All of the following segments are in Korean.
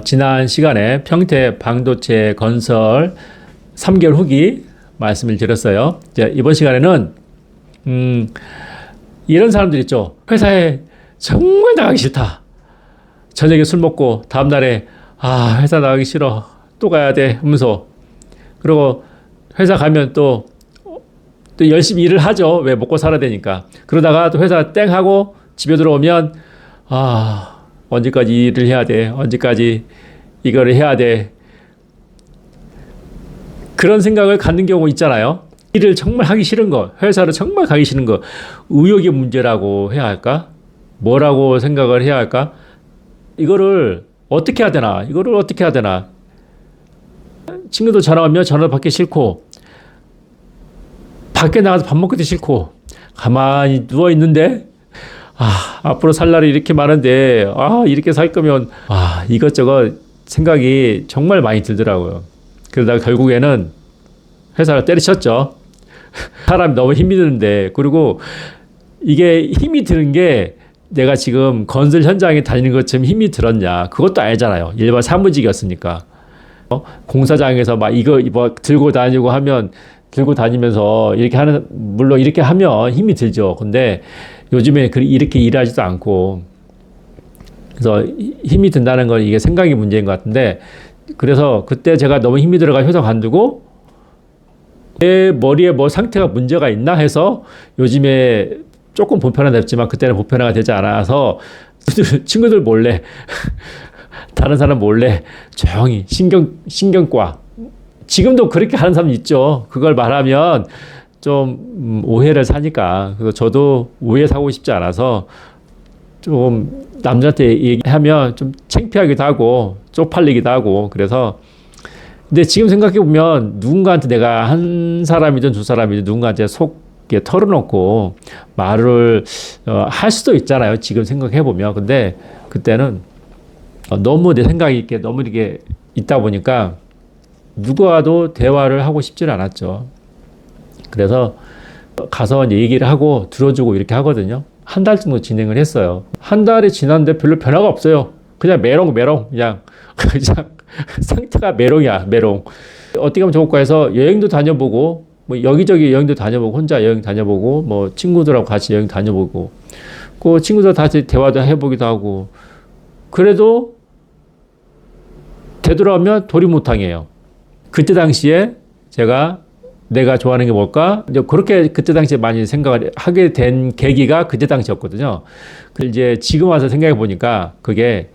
지난 시간에 평택 방도체 건설 3개월 후기 말씀을 드렸어요. 이제 이번 시간에는 이런 사람들 있죠. 회사에 정말 나가기 싫다. 저녁에 술 먹고 다음날에 회사 나가기 싫어. 또 가야 돼 하면서, 그리고 회사 가면 또 열심히 일을 하죠. 왜? 먹고 살아야 되니까. 그러다가 또 회사 땡 하고 집에 들어오면 언제까지 일을 해야 돼? 언제까지 이거를 해야 돼? 그런 생각을 갖는 경우 있잖아요. 일을 정말 하기 싫은 거, 회사를 정말 가기 싫은 거, 의욕의 문제라고 해야 할까? 뭐라고 생각을 해야 할까? 이거를 어떻게 해야 되나? 이거를 어떻게 해야 되나? 친구들 전화 오면 전화 받기 싫고, 밖에 나가서 밥 먹기도 싫고, 가만히 누워 있는데, 앞으로 살 날이 이렇게 많은데, 이렇게 살 거면, 이것저것 생각이 정말 많이 들더라고요. 그러다가 결국에는 회사를 때려쳤죠. 사람이 너무 힘이 드는데, 그리고 이게 힘이 드는 게 내가 지금 건설 현장에 다니는 것처럼 힘이 들었냐. 그것도 아니잖아요. 일반 사무직이었으니까. 공사장에서 막 이거 들고 다니고 하면, 들고 다니면서 이렇게 하는, 물론 이렇게 하면 힘이 들죠. 근데 요즘에 이렇게 일하지도 않고, 그래서 힘이 든다는 건 이게 생각이 문제인 것 같은데, 그래서 그때 제가 너무 힘이 들어가 회사 관두고 내 머리에 뭐 상태가 문제가 있나 해서 요즘에 조금 보편화가 됐지만 그때는 보편화가 되지 않아서 친구들 몰래 다른 사람 몰래 조용히 신경과, 지금도 그렇게 하는 사람 있죠. 그걸 말하면 좀 오해를 사니까. 그래서 저도 오해 사고 싶지 않아서 좀 남자한테 얘기하면 좀 창피하기도 하고 쪽팔리기도 하고. 그래서 근데 지금 생각해 보면 누군가한테 내가 한 사람이든 두 사람이든 누군가한테 속에 털어놓고 말을 할 수도 있잖아요. 지금 생각해 보면. 근데 그때는 너무 내 생각이 이렇게 너무 이렇게 있다 보니까 누구와도 대화를 하고 싶지는 않았죠. 그래서 가서 얘기를 하고 들어주고 이렇게 하거든요. 한 달 정도 진행을 했어요. 한 달이 지났는데 별로 변화가 없어요. 그냥 메롱 그냥 상태가 메롱이야, 메롱. 어떻게 하면 좋을까 해서 여행도 다녀보고, 뭐 여기저기 여행도 다녀보고, 혼자 여행 다녀보고, 뭐 친구들하고 같이 여행 다녀보고, 그 친구들 다시 대화도 해보기도 하고. 그래도 되돌아오면 도리못항이에요. 그때 당시에 내가 좋아하는 게 뭘까? 이제 그렇게 그때 당시에 많이 생각을 하게 된 계기가 그때 당시였거든요. 그 이제 지금 와서 생각해 보니까 그게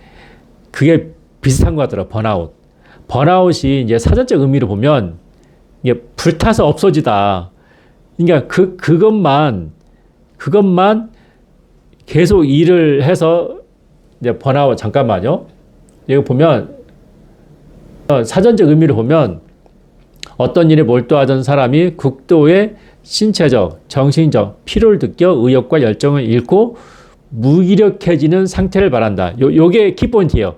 비슷한 것 같더라고요. 번아웃이 이제 사전적 의미로 보면 이게 불타서 없어지다. 그러니까 그것만 계속 일을 해서 이제 번아웃, 잠깐만요. 이거 보면 사전적 의미를 보면 어떤 일에 몰두하던 사람이 극도의 신체적, 정신적 피로를 느껴 의욕과 열정을 잃고 무기력해지는 상태를 말한다. 요게 키포인트예요.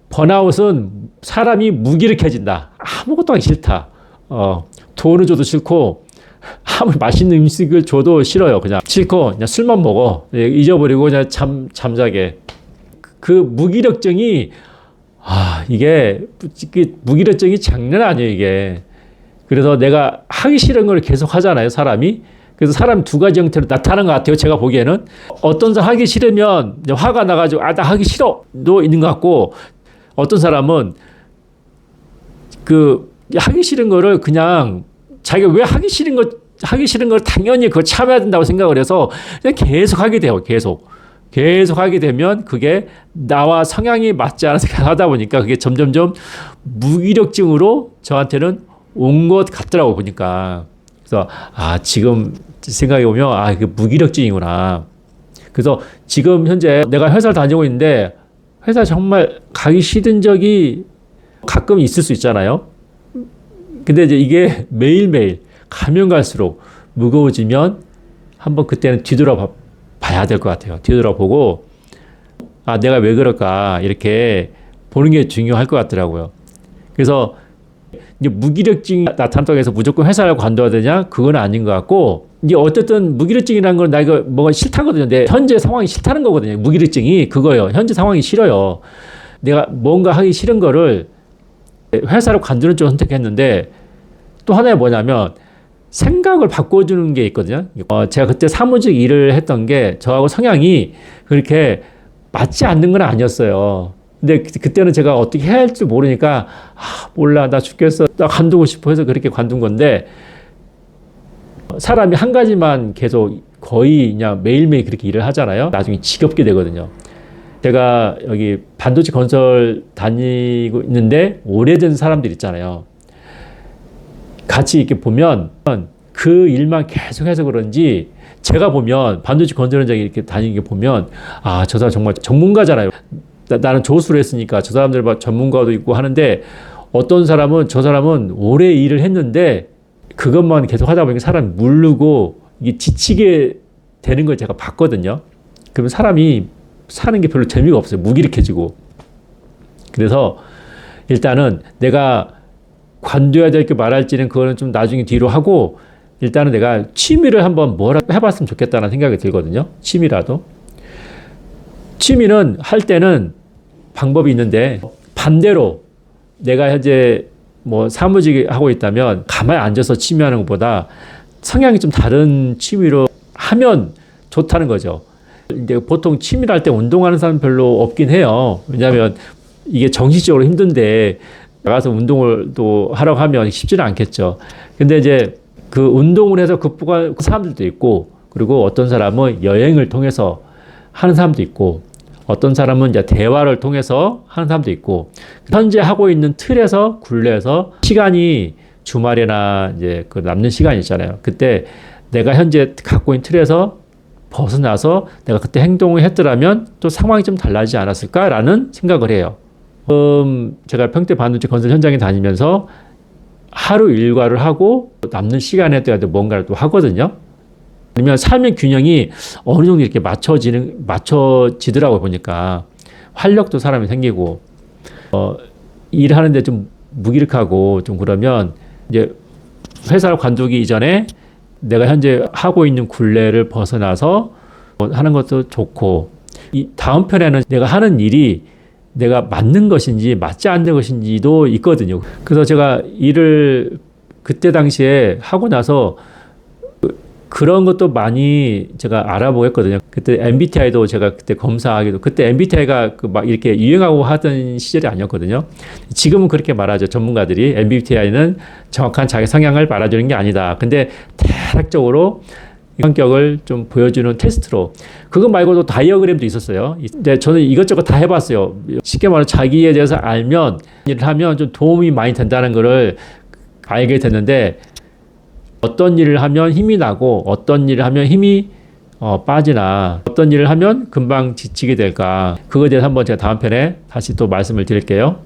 번아웃은 사람이 무기력해진다. 아무것도 하기 싫다. 돈을 줘도 싫고, 아무리 맛있는 음식을 줘도 싫어요. 그냥 싫고, 그냥 술만 먹어. 잊어버리고 그냥 잠자게. 그 무기력증이, 이게 무기력증이 장난 아니에요, 이게. 그래서 내가 하기 싫은 걸 계속 하잖아요, 사람이. 그래서 사람 두 가지 형태로 나타나는 것 같아요, 제가 보기에는. 어떤 사람 하기 싫으면 화가 나가지고, 나 하기 싫어!도 있는 것 같고, 어떤 사람은 하기 싫은 거를 그냥 자기가 왜 하기 싫은 걸 당연히 그거 참아야 된다고 생각을 해서 그냥 계속 하게 돼요, 계속 하게 되면 그게 나와 성향이 맞지 않은 생각을 하다 보니까 그게 점점점 무기력증으로 저한테는 온 것 같더라고, 보니까. 그래서, 지금 생각해 보면, 이게 무기력증이구나. 그래서 지금 현재 내가 회사를 다니고 있는데, 회사 정말 가기 싫은 적이 가끔 있을 수 있잖아요. 근데 이제 이게 매일매일 가면 갈수록 무거워지면 한번 그때는 뒤돌아봐야 될 것 같아요. 뒤돌아보고, 내가 왜 그럴까, 이렇게 보는 게 중요할 것 같더라고요. 그래서 이제 무기력증이 나타난다고 해서 무조건 회사를 관둬야 되냐? 그건 아닌 것 같고, 이게 어쨌든 무기력증이라는 건 나 이거 뭐가 싫다거든요. 내 현재 상황이 싫다는 거거든요. 무기력증이 그거예요. 현재 상황이 싫어요. 내가 뭔가 하기 싫은 거를 회사를 관두는 쪽을 선택했는데 또 하나가 뭐냐면 생각을 바꿔주는 게 있거든요. 제가 그때 사무직 일을 했던 게 저하고 성향이 그렇게 맞지 않는 건 아니었어요. 근데 그때는 제가 어떻게 해야 할지 모르니까 몰라 나 죽겠어 나 관두고 싶어 해서 그렇게 관둔 건데 사람이 한 가지만 계속 거의 그냥 매일매일 그렇게 일을 하잖아요. 나중에 지겹게 되거든요. 제가 여기 반도체 건설 다니고 있는데 오래된 사람들 있잖아요. 같이 이렇게 보면 그 일만 계속해서 그런지 제가 보면 반도체 건설 현장에 이렇게 다니는 게 보면 저 사람 정말 전문가잖아요. 나는 조수를 했으니까 저 사람들 전문가도 있고 하는데 어떤 사람은 저 사람은 오래 일을 했는데 그것만 계속 하다 보니까 사람이 물르고 이게 지치게 되는 걸 제가 봤거든요. 그러면 사람이 사는 게 별로 재미가 없어요. 무기력해지고. 그래서 일단은 내가 관둬야 될 게 말할지는 그거는 좀 나중에 뒤로 하고 일단은 내가 취미를 한번 뭘 해봤으면 좋겠다는 생각이 들거든요. 취미라도. 취미는 할 때는 방법이 있는데 반대로 내가 현재 뭐 사무직 하고 있다면 가만히 앉아서 취미하는 것보다 성향이 좀 다른 취미로 하면 좋다는 거죠. 이제 보통 취미를 할 때 운동하는 사람 별로 없긴 해요. 왜냐하면 이게 정신적으로 힘든데 나가서 운동을 또 하라고 하면 쉽지는 않겠죠. 근데 이제 그 운동을 해서 극복한 사람들도 있고 그리고 어떤 사람은 여행을 통해서 하는 사람도 있고 어떤 사람은 이제 대화를 통해서 하는 사람도 있고 현재 하고 있는 틀에서 굴려서 시간이 주말이나 이제 그 남는 시간이 있잖아요. 그때 내가 현재 갖고 있는 틀에서 벗어나서 내가 그때 행동을 했더라면 또 상황이 좀 달라지지 않았을까라는 생각을 해요. 제가 평택 반도체 건설 현장에 다니면서 하루 일과를 하고 남는 시간에 또 뭔가를 또 하거든요. 아니면 삶의 균형이 어느 정도 이렇게 맞춰지더라고 보니까 활력도 사람이 생기고 일하는데 좀 무기력하고 좀 그러면 이제 회사를 관두기 이전에 내가 현재 하고 있는 굴레를 벗어나서 하는 것도 좋고 이 다음 편에는 내가 하는 일이 내가 맞는 것인지 맞지 않는 것인지도 있거든요. 그래서 제가 일을 그때 당시에 하고 나서 그런 것도 많이 제가 알아보고 했거든요. 그때 MBTI도 제가 그때 검사하기도 그때 MBTI가 그 막 이렇게 유행하고 하던 시절이 아니었거든요. 지금은 그렇게 말하죠. 전문가들이 MBTI는 정확한 자기 성향을 말해주는 게 아니다. 근데 대략적으로 성격을 좀 보여주는 테스트로 그거 말고도 다이어그램도 있었어요. 근데 저는 이것저것 다 해봤어요. 쉽게 말하면 자기에 대해서 알면 일을 하면 좀 도움이 많이 된다는 거를 알게 됐는데 어떤 일을 하면 힘이 나고 어떤 일을 하면 힘이 빠지나 어떤 일을 하면 금방 지치게 될까 그거에 대해서 한번 제가 다음 편에 다시 또 말씀을 드릴게요.